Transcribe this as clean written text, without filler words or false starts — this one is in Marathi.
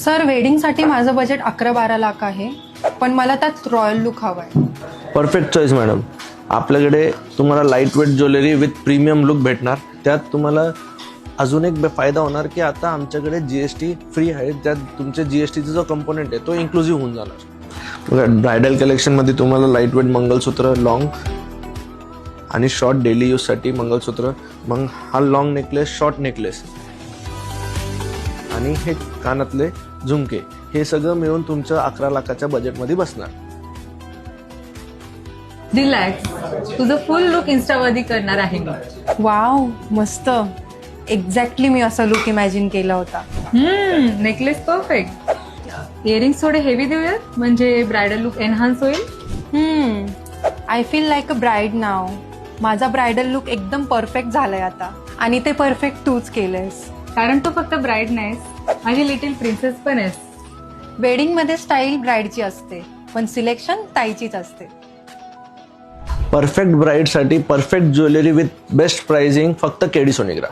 सर वेडिंगसाठी माझं बजेट 11-12 लाख आहे, पण मला त्यात रॉयल लुक हवाय. Perfect choice madam. आपल्याकडे तुम्हाला light weight jewellery with premium look भेटणार. त्यात तुम्हाला अजून एक फायदा होणार की आता आमच्याकडे GST फ्री आहे. त्यात तुमचे GSTचा जो कंपोनेंट आहे तो इन्क्लुझिव्ह होऊन जाणार. बघा, ब्रायडल कलेक्शनमध्ये तुम्हाला लाईट वेट मंगलसूत्र, लॉंग आणि शॉर्ट डेली यूजसाठी मंगलसूत्र, मग हा लॉंग नेकलेस, शॉर्ट नेकलेस आणि हे कानातले झुमके, हे सगळं मिळून तुमचं 11 लाखाच्या बजेटमध्ये बसणार. रिलॅक्स, तुझं फुल लुक इन्स्टावरती करणार आहे मी. वाव, मस्त. एक्झॅक्टली मी असा लुक इमॅजिन केला होता. Necklace perfect. इयरिंग्स थोडे हेवी देऊयात, म्हणजे ब्रायडल लुक एनहान्स होईल. I feel like a bride now. माझा ब्रायडल लुक एकदम परफेक्ट झालाय आता, आणि ते परफेक्ट तूच केलंयस. कारण तू फक्त ब्राईड नाहीस, माझी लिटिल प्रिन्सेस पण आहेस. वेडिंगमध्ये स्टाईल ब्राईडची असते, पण सिलेक्शन ताईचीच असते. परफेक्ट ब्राईडसाठी perfect jewellery with best pricing फक्त KD सोनिग्रा.